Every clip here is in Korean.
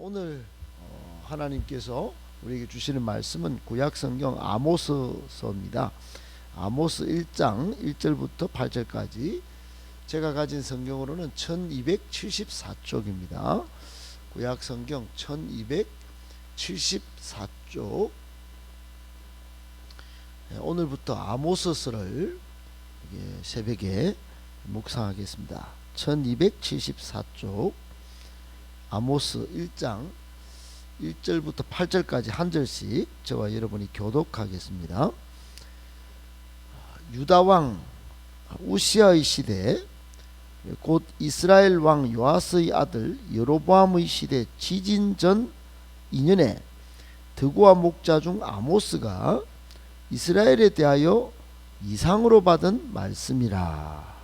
오늘 하나님께서 우리에게 주시는 말씀은 구약성경 아모스서입니다. 아모스 1장 1절부터 8절까지 제가 가진 성경으로는 1274쪽입니다. 구약성경 1274쪽. 오늘부터 아모스서를 새벽에 묵상하겠습니다. 1274쪽 아모스 1장 1절부터 8절까지 한 절씩 저와 여러분이 교독하겠습니다. 유다왕 우시아의 시대, 곧 이스라엘 왕 요아스의 아들 여로보암의 시대 지진 전 2년에 드고아 목자 중 아모스가 이스라엘에 대하여 이상으로 받은 말씀이라.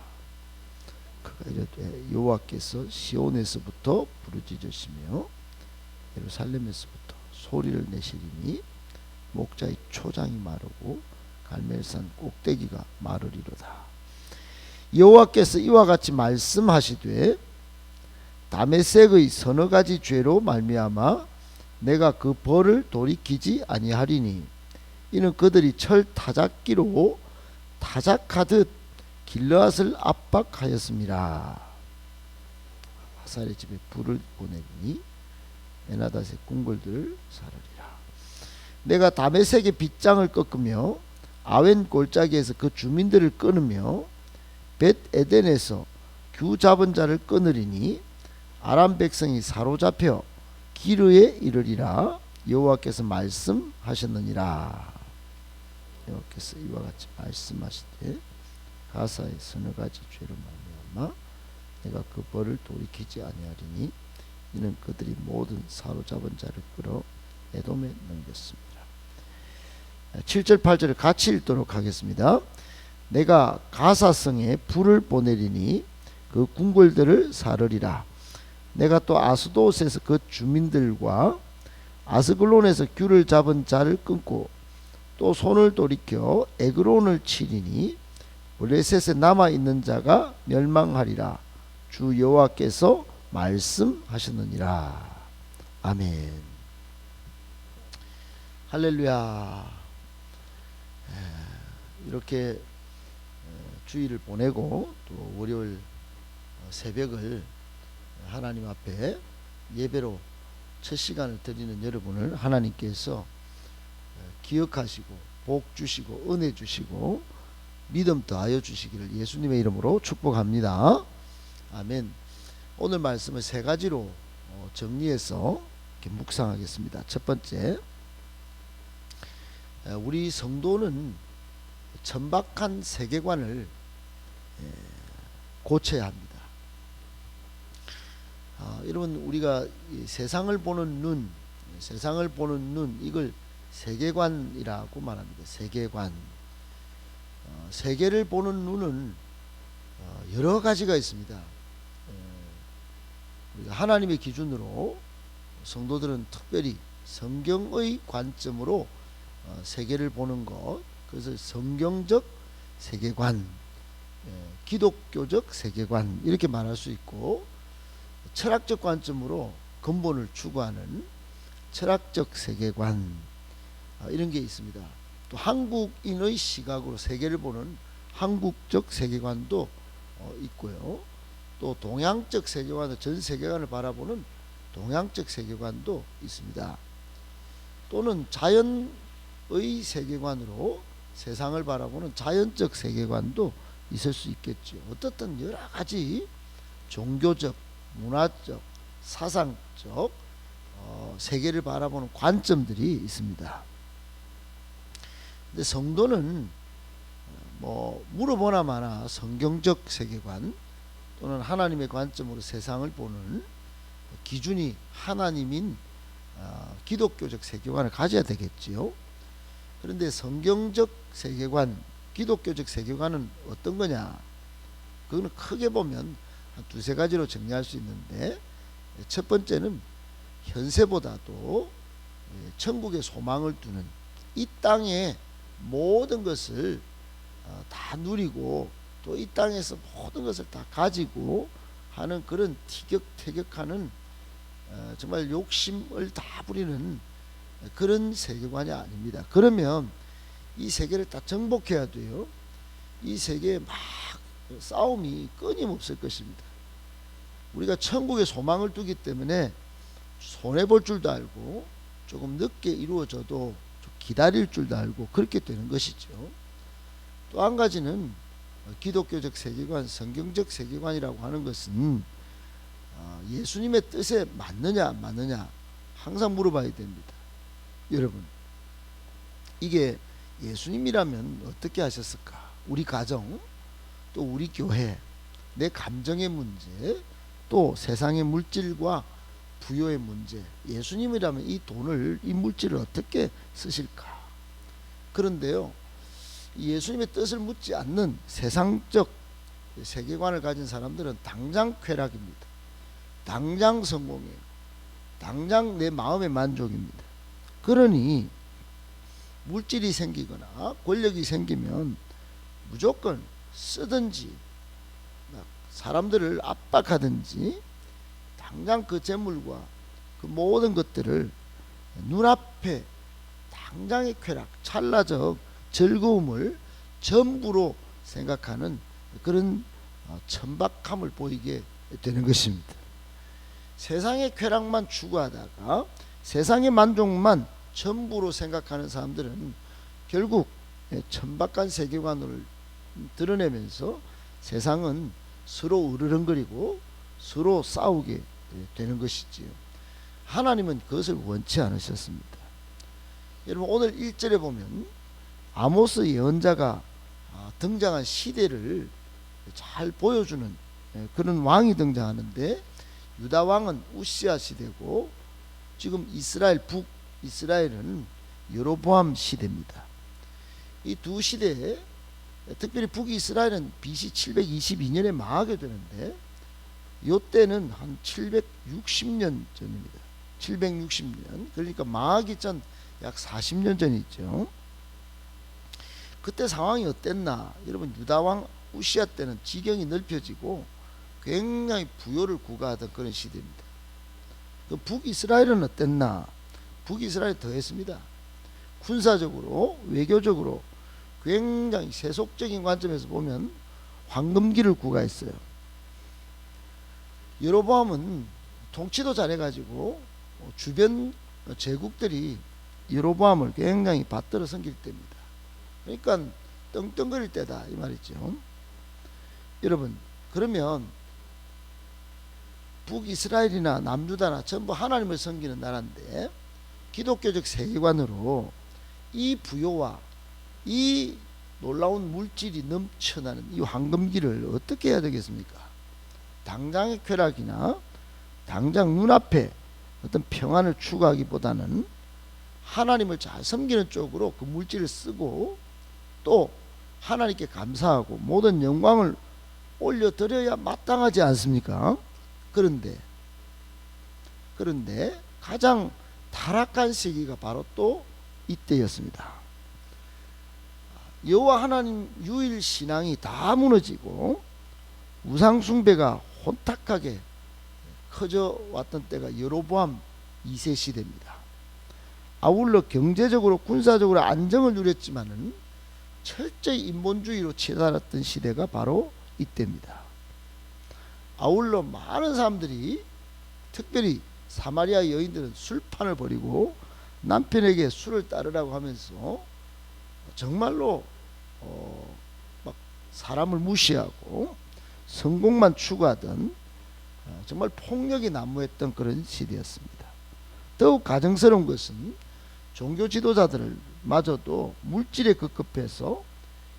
그가 이르되 여호와께서 시온에서부터 부르짖으시며 예루살렘에서부터 소리를 내시리니 목자의 초장이 마르고 갈멜산 꼭대기가 마르리로다. 여호와께서 이와 같이 말씀하시되 다메섹의 서너 가지 죄로 말미암아 내가 그 벌을 돌이키지 아니하리니 이는 그들이 철 타작기로 타작하듯 길르앗을 압박하였습니다. 하살의 집에 불을 보내니 에나닷의 궁궐들을 사르리라. 내가 다메섹의 빗장을 꺾으며 아웬 골짜기에서 그 주민들을 끊으며 벳 에덴에서 규 잡은 자를 끊으리니 아람 백성이 사로잡혀 기르에 이르리라. 여호와께서 말씀하셨느니라. 여호와께서 이와 같이 말씀하시되 가사의 서너 가지 죄로 말미암아 내가 그 벌을 돌이키지 아니하리니 이는 그들이 모든 사로잡은 자를 끌어 에돔에 넘겼습니다. 7절 8절을 같이 읽도록 하겠습니다. 내가 가사성에 불을 보내리니 그 궁궐들을 사르리라. 내가 또 아스돗에서 그 주민들과 아스글론에서 규를 잡은 자를 끊고 또 손을 돌이켜 에그론을 치리니 블레셋에 남아있는 자가 멸망하리라. 주 여호와께서 말씀하셨느니라. 아멘. 할렐루야. 이렇게 주일을 보내고 또 월요일 새벽을 하나님 앞에 예배로 첫 시간을 드리는 여러분을 하나님께서 기억하시고 복 주시고 은혜 주시고 믿음 더하여 주시기를 예수님의 이름으로 축복합니다. 아멘. 오늘 말씀을 세 가지로 정리해서 이렇게 묵상하겠습니다. 첫 번째, 우리 성도는 천박한 세계관을 고쳐야 합니다. 여러분, 우리가 세상을 보는 눈 이걸 세계관이라고 말합니다. 세계관. 세계를 보는 눈은 여러 가지가 있습니다. 우리가 하나님의 기준으로 성도들은 특별히 성경의 관점으로 세계를 보는 것, 그래서 성경적 세계관, 기독교적 세계관 이렇게 말할 수 있고, 철학적 관점으로 근본을 추구하는 철학적 세계관, 이런 게 있습니다. 또 한국인의 시각으로 세계를 보는 한국적 세계관도 있고요. 또 동양적 세계관으로 전 세계관을 바라보는 동양적 세계관도 있습니다. 또는 자연의 세계관으로 세상을 바라보는 자연적 세계관도 있을 수 있겠죠. 어떻든 여러 가지 종교적, 문화적, 사상적 세계를 바라보는 관점들이 있습니다. 근데 성도는 물어보나 마나 성경적 세계관 또는 하나님의 관점으로 세상을 보는 기준이 하나님인 기독교적 세계관을 가져야 되겠지요. 그런데 성경적 세계관, 기독교적 세계관은 어떤 거냐? 그거는 크게 보면 한 두세 가지로 정리할 수 있는데, 첫 번째는 현세보다도 천국의 소망을 두는, 이 땅의 모든 것을 다 누리고 또 이 땅에서 모든 것을 다 가지고 하는 그런 티격태격하는 정말 욕심을 다 부리는 그런 세계관이 아닙니다. 그러면 이 세계를 다 정복해야 돼요. 이 세계에 막 싸움이 끊임없을 것입니다. 우리가 천국에 소망을 두기 때문에 손해볼 줄도 알고 조금 늦게 이루어져도 좀 기다릴 줄도 알고 그렇게 되는 것이죠. 또 한 가지는 기독교적 세계관, 성경적 세계관이라고 하는 것은 예수님의 뜻에 맞느냐 안 맞느냐 항상 물어봐야 됩니다. 여러분, 이게 예수님이라면 어떻게 하셨을까? 우리 가정, 또 우리 교회, 내 감정의 문제, 또 세상의 물질과 부요의 문제, 예수님이라면 이 돈을, 이 물질을 어떻게 쓰실까? 그런데요, 예수님의 뜻을 묻지 않는 세상적 세계관을 가진 사람들은 당장 쾌락입니다. 당장 성공이에요. 당장 내 마음의 만족입니다. 그러니 물질이 생기거나 권력이 생기면 무조건 쓰든지 사람들을 압박하든지 당장 그 재물과 그 모든 것들을 눈앞에 당장의 쾌락, 찰나적 즐거움을 전부로 생각하는 그런 천박함을 보이게 되는 것입니다. 세상의 쾌락만 추구하다가 세상의 만족만 전부로 생각하는 사람들은 결국 천박한 세계관을 드러내면서 세상은 서로 으르렁거리고 서로 싸우게 되는 것이지요. 하나님은 그것을 원치 않으셨습니다. 여러분, 오늘 1절에 보면 아모스 예언자가 등장한 시대를 잘 보여주는 그런 왕이 등장하는데, 유다 왕은 우시아 시대고 지금 이스라엘 북이스라엘은 여로보암 시대입니다. 이 두 시대에 특별히 북이스라엘은 BC 722년에 망하게 되는데, 요때는 한 760년 전입니다. 760년, 그러니까 망하기 전 약 40년 전이죠. 그때 상황이 어땠나? 여러분, 유다왕 우시아 때는 지경이 넓혀지고 굉장히 부요를 구가하던 그런 시대입니다. 그 북이스라엘은 어땠나? 북이스라엘이 더했습니다. 군사적으로, 외교적으로 굉장히 세속적인 관점에서 보면 황금기를 구가했어요. 여로보암은 통치도 잘해가지고 주변 제국들이 여로보암을 굉장히 받들어 섬길 때입니다. 그러니까 떵떵거릴 때다 이 말이죠. 여러분, 그러면 북이스라엘이나 남유다나 전부 하나님을 섬기는 나라인데, 기독교적 세계관으로 이 부요와 이 놀라운 물질이 넘쳐나는 이 황금기를 어떻게 해야 되겠습니까? 당장의 쾌락이나 당장 눈앞에 어떤 평안을 추구하기보다는 하나님을 잘 섬기는 쪽으로 그 물질을 쓰고, 또 하나님께 감사하고 모든 영광을 올려드려야 마땅하지 않습니까? 그런데 가장 타락한 시기가 바로 또 이때였습니다. 여호와 하나님 유일 신앙이 다 무너지고 우상 숭배가 혼탁하게 커져 왔던 때가 여로보암 2세 시대입니다. 아울러 경제적으로 군사적으로 안정을 누렸지만은 철저히 인본주의로 치달았던 시대가 바로 이때입니다. 아울러 많은 사람들이, 특별히 사마리아 여인들은 술판을 벌이고 남편에게 술을 따르라고 하면서 정말로 막 사람을 무시하고 성공만 추구하던 정말 폭력이 난무했던 그런 시대였습니다. 더욱 가정스러운 것은 종교 지도자들을 마저도 물질에 급급해서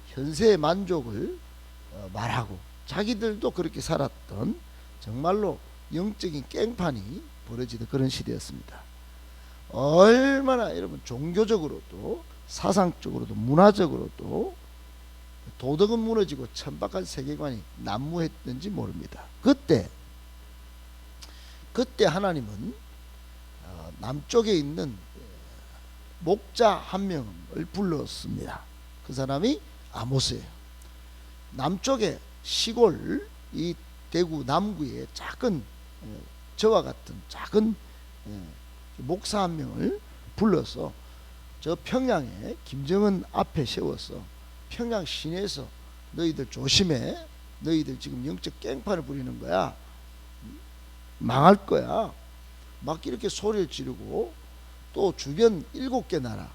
현세의 만족을 말하고 자기들도 그렇게 살았던 정말로 영적인 깽판이 벌어지던 그런 시대였습니다. 얼마나 여러분 종교적으로도 사상적으로도 문화적으로도 도덕은 무너지고 천박한 세계관이 난무했는지 모릅니다. 그때 하나님은 남쪽에 있는 목자 한 명을 불렀습니다. 그 사람이 아모스예요. 남쪽에 시골, 이 대구 남구에 작은 저와 같은 작은 목사 한 명을 불러서 저 평양에 김정은 앞에 세워서 평양 시내에서 너희들 조심해, 너희들 지금 영적 깽판을 부리는 거야, 망할 거야, 막 이렇게 소리를 지르고, 또 주변 7개 나라,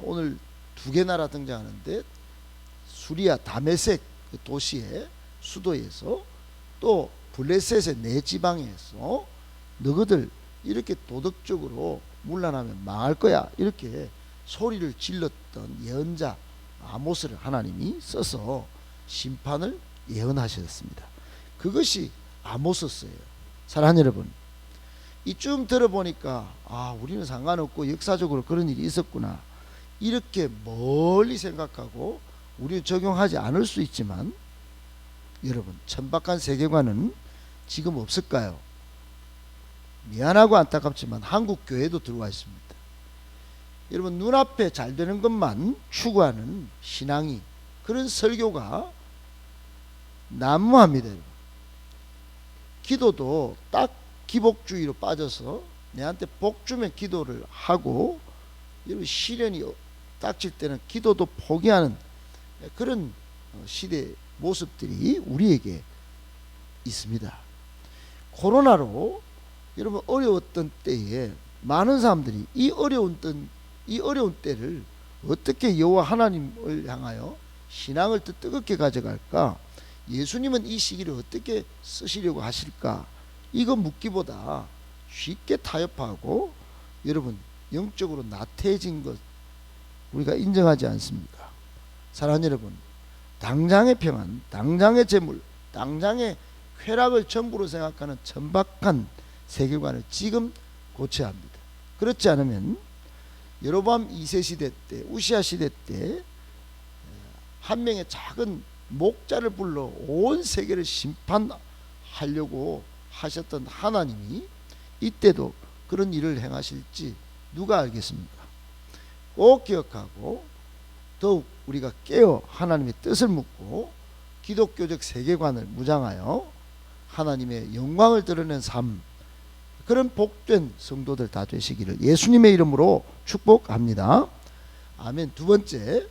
오늘 2개 나라 등장하는데 수리아 다메섹 도시의 수도에서, 또 블레셋의 내지방에서 너희들 이렇게 도덕적으로 문란하면 망할 거야, 이렇게 소리를 질렀던 예언자 아모스를 하나님이 써서 심판을 예언하셨습니다. 그것이 아모스서예요. 사랑하는 여러분, 이쯤 들어보니까 우리는 상관없고 역사적으로 그런 일이 있었구나, 이렇게 멀리 생각하고 우리는 적용하지 않을 수 있지만, 여러분, 천박한 세계관은 지금 없을까요? 미안하고 안타깝지만 한국 교회도 들어와 있습니다. 여러분, 눈앞에 잘 되는 것만 추구하는 신앙이, 그런 설교가 난무합니다. 여러분. 기도도 딱 기복주의로 빠져서 내한테 복 주면 기도를 하고, 여러분, 시련이 닥칠 때는 기도도 포기하는 그런 시대 모습들이 우리에게 있습니다. 코로나로 여러분 어려웠던 때에 많은 사람들이 이 어려운 때를 어떻게 여호와 하나님을 향하여 신앙을 더 뜨겁게 가져갈까, 예수님은 이 시기를 어떻게 쓰시려고 하실까, 이거 묻기보다 쉽게 타협하고 여러분 영적으로 나태해진 것 우리가 인정하지 않습니까? 사랑하는 여러분, 당장의 평안, 당장의 재물, 당장의 쾌락을 전부로 생각하는 천박한 세계관을 지금 고쳐야 합니다. 그렇지 않으면 여로보암 2세 시대 때, 우시아 시대 때 한 명의 작은 목자를 불러 온 세계를 심판하려고 하셨던 하나님이 이때도 그런 일을 행하실지 누가 알겠습니까? 꼭 기억하고 더욱 우리가 깨어 하나님의 뜻을 묻고 기독교적 세계관을 무장하여 하나님의 영광을 드러낸 삶, 그런 복된 성도들 다 되시기를 예수님의 이름으로 축복합니다. 아멘. 두 번째,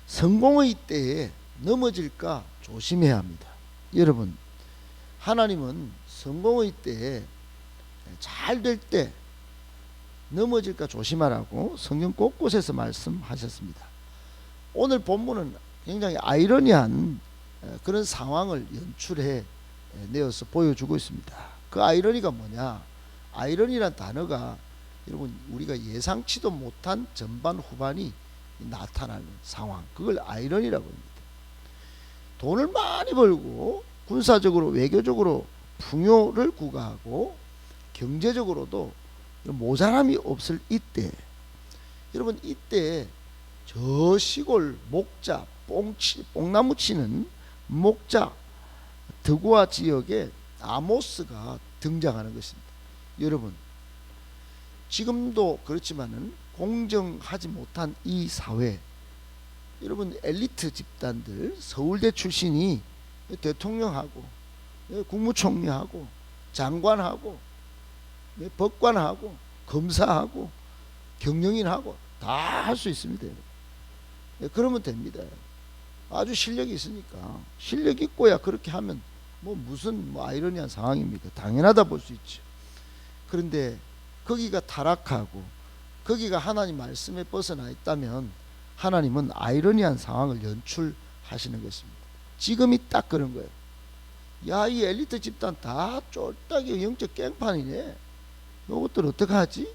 성공의 때에 넘어질까 조심해야 합니다. 여러분, 하나님은 성공의 때에 잘 될 때 넘어질까 조심하라고 성경 곳곳에서 말씀하셨습니다. 오늘 본문은 굉장히 아이러니한 그런 상황을 연출해 내어서 보여주고 있습니다. 그 아이러니가 뭐냐? 아이러니란 단어가 여러분 우리가 예상치도 못한 전반 후반이 나타나는 상황, 그걸 아이러니라고 합니다. 돈을 많이 벌고 군사적으로 외교적으로 풍요를 구가하고 경제적으로도 모자람이 없을 이때, 여러분 이때 저 시골 목자 뽕나무 치는 목자 드고아 지역에 아모스가 등장하는 것입니다. 여러분, 지금도 그렇지만은 공정하지 못한 이 사회, 여러분 엘리트 집단들, 서울대 출신이 대통령하고 국무총리하고 장관하고 법관하고 검사하고 경영인하고 다 할 수 있습니다. 그러면 됩니다. 아주 실력이 있으니까, 실력 있고야 그렇게 하면 무슨 아이러니한 상황입니까? 당연하다 볼 수 있죠. 그런데 거기가 타락하고 거기가 하나님 말씀에 벗어나 있다면 하나님은 아이러니한 상황을 연출하시는 것입니다. 지금이 딱 그런 거예요. 야, 이 엘리트 집단 다 쫄딱이 영적 깽판이네, 이것들 어떡하지?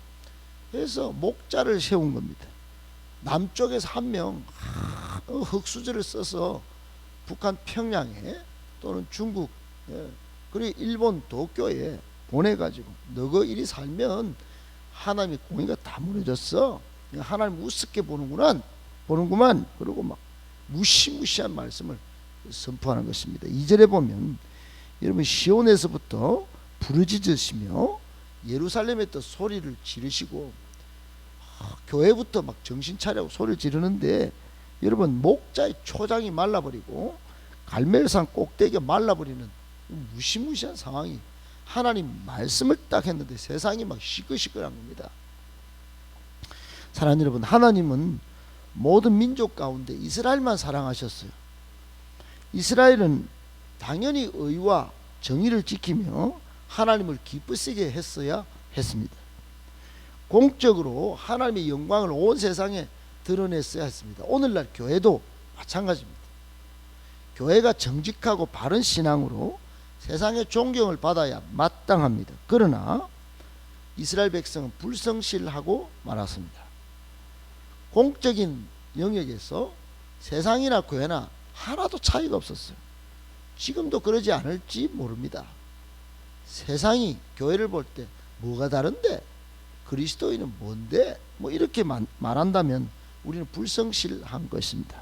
해서 목자를 세운 겁니다. 남쪽에서 한 명 흙수저를 써서 북한 평양에 또는 중국 그리고 일본 도쿄에 보내가지고 너거 이리 살면 하나님의 공의가 다 무너졌어, 하나님 우습게 보는구만, 그러고 막 무시무시한 말씀을 선포하는 것입니다. 2절에 보면 여러분 시온에서부터 부르짖으시며 예루살렘에 또 소리를 지르시고, 교회부터 막 정신 차리고 소리를 지르는데 여러분 목자의 초장이 말라버리고 갈멜산 꼭대기가 말라버리는 무시무시한 상황이 하나님 말씀을 딱 했는데 세상이 막 시끌시끌한 겁니다. 사랑하는 여러분, 하나님은 모든 민족 가운데 이스라엘만 사랑하셨어요. 이스라엘은 당연히 의와 정의를 지키며 하나님을 기쁘시게 했어야 했습니다. 공적으로 하나님의 영광을 온 세상에 드러냈어야 했습니다. 오늘날 교회도 마찬가지입니다. 교회가 정직하고 바른 신앙으로 세상의 존경을 받아야 마땅합니다. 그러나 이스라엘 백성은 불성실하고 말았습니다. 공적인 영역에서 세상이나 교회나 하나도 차이가 없었어요. 지금도 그러지 않을지 모릅니다. 세상이 교회를 볼 때 뭐가 다른데? 그리스도인은 뭔데? 뭐 이렇게 말한다면 우리는 불성실한 것입니다.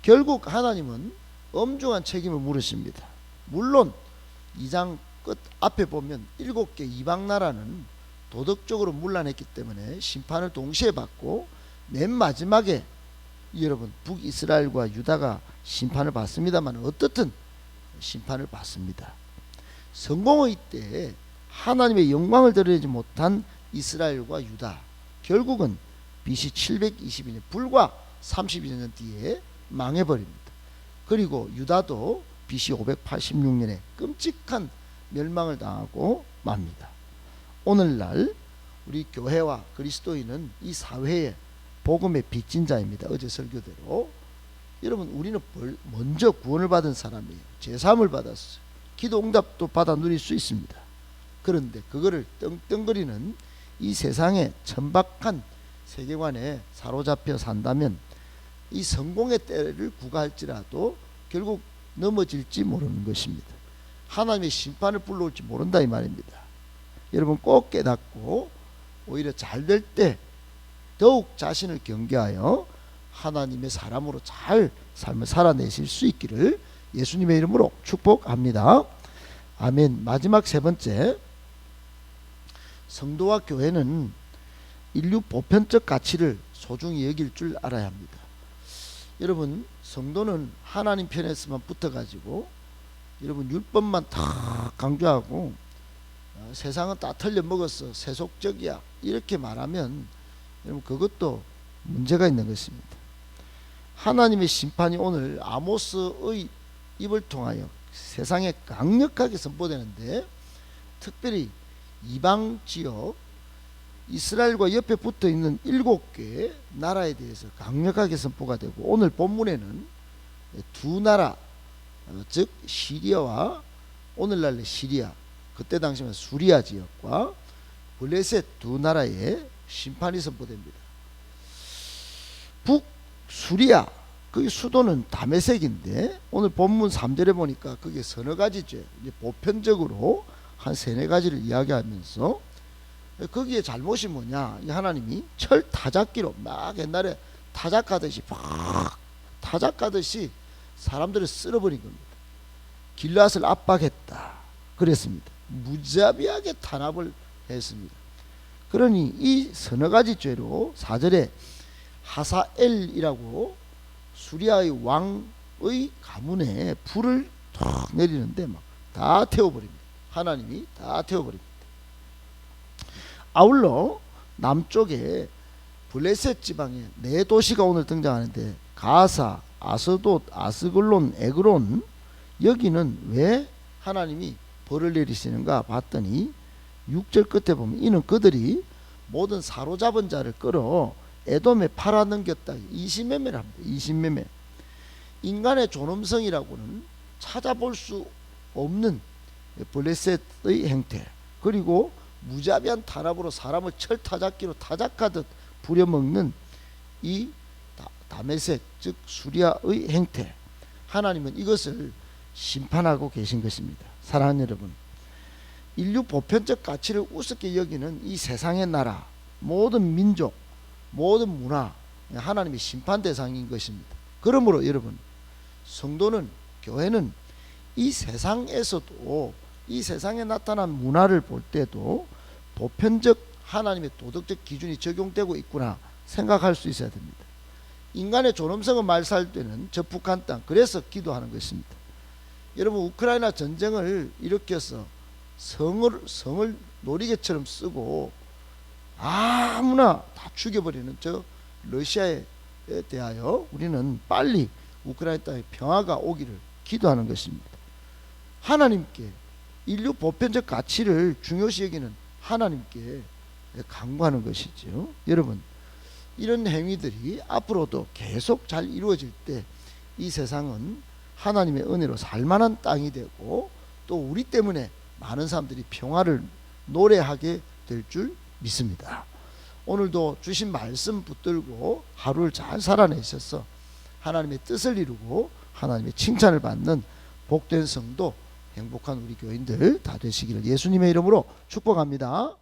결국 하나님은 엄중한 책임을 물으십니다. 물론 2장 끝 앞에 보면 7개 이방 나라는 도덕적으로 문란했기 때문에 심판을 동시에 받고 맨 마지막에 여러분 북이스라엘과 유다가 심판을 받습니다만 어떻든 심판을 받습니다. 성공의 때에 하나님의 영광을 드러내지 못한 이스라엘과 유다, 결국은 BC 722년 불과 32년 뒤에 망해버립니다. 그리고 유다도 BC 586년에 끔찍한 멸망을 당하고 맙니다. 오늘날 우리 교회와 그리스도인은 이 사회의 복음의 빚진 자입니다. 어제 설교대로 여러분, 우리는 먼저 구원을 받은 사람이에요. 제사함을 받았어요. 기도 응답도 받아 누릴 수 있습니다. 그런데 그거를 떵떵거리는 이 세상의 천박한 세계관에 사로잡혀 산다면 이 성공의 때를 구가할지라도 결국 넘어질지 모르는 것입니다. 하나님의 심판을 불러올지 모른다 이 말입니다. 여러분 꼭 깨닫고 오히려 잘 될 때 더욱 자신을 경계하여 하나님의 사람으로 잘 삶을 살아내실 수 있기를 예수님의 이름으로 축복합니다. 아멘. 마지막 세 번째, 성도와 교회는 인류 보편적 가치를 소중히 여길 줄 알아야 합니다. 여러분, 성도는 하나님 편에서만 붙어가지고 여러분 율법만 다 강조하고 세상은 다 틀려먹었어, 세속적이야 이렇게 말하면 여러분 그것도 문제가 있는 것입니다. 하나님의 심판이 오늘 아모스의 입을 통하여 세상에 강력하게 선포되는데, 특별히 이방 지역 이스라엘과 옆에 붙어 있는 7개 나라에 대해서 강력하게 선포가 되고, 오늘 본문에는 두 나라, 즉 시리아와 오늘날의 시리아, 그때 당시면 수리아 지역과 블레셋 두 나라에 심판이 선포됩니다. 북수리아 그 수도는 다메섹인데 오늘 본문 3절에 보니까 그게 서너 가지 죄, 이제 보편적으로 한 세네 가지를 이야기하면서, 거기에 잘못이 뭐냐, 이 하나님이 철 타작기로 막 옛날에 타작하듯이 팍 타작하듯이 사람들을 쓸어버린 겁니다. 길앗을 압박했다 그랬습니다. 무자비하게 탄압을 했습니다. 그러니 이 서너 가지 죄로 4절에 하사엘이라고 수리아의 왕의 가문에 불을 탁 내리는데 막 다 태워버립니다. 하나님이 다 태워버립니다. 아울러 남쪽에 블레셋 지방에 네 도시가 오늘 등장하는데, 가사, 아스돗, 아스글론, 에그론, 여기는 왜 하나님이 벌을 내리시는가 봤더니 6절 끝에 보면 이는 그들이 모든 사로잡은 자를 끌어 에돔에 팔아넘겼다. 이신매매를 합니다. 이신매매. 인간의 존엄성이라고는 찾아볼 수 없는 블레셋의 행태, 그리고 무자비한 탄압으로 사람을 철타작기로 타작하듯 부려먹는 이 다메섹 즉 수리아의 행태, 하나님은 이것을 심판하고 계신 것입니다. 사랑하는 여러분, 인류 보편적 가치를 우습게 여기는 이 세상의 나라, 모든 민족, 모든 문화, 하나님의 심판 대상인 것입니다. 그러므로 여러분, 성도는, 교회는 이 세상에서도, 이 세상에 나타난 문화를 볼 때도 보편적 하나님의 도덕적 기준이 적용되고 있구나 생각할 수 있어야 됩니다. 인간의 존엄성은 말살되는 저 북한 땅, 그래서 기도하는 것입니다. 여러분, 우크라이나 전쟁을 일으켜서 성을 놀이개처럼 쓰고 아무나 다 죽여버리는 저 러시아에 대하여 우리는 빨리 우크라이나 땅에 평화가 오기를 기도하는 것입니다. 하나님께 인류 보편적 가치를 중요시 여기는 하나님께 간구하는 것이죠. 여러분, 이런 행위들이 앞으로도 계속 잘 이루어질 때 이 세상은 하나님의 은혜로 살만한 땅이 되고 또 우리 때문에 많은 사람들이 평화를 노래하게 될 줄 믿습니다. 오늘도 주신 말씀 붙들고 하루를 잘 살아내셔서 하나님의 뜻을 이루고 하나님의 칭찬을 받는 복된 성도, 행복한 우리 교인들 다 되시기를 예수님의 이름으로 축복합니다.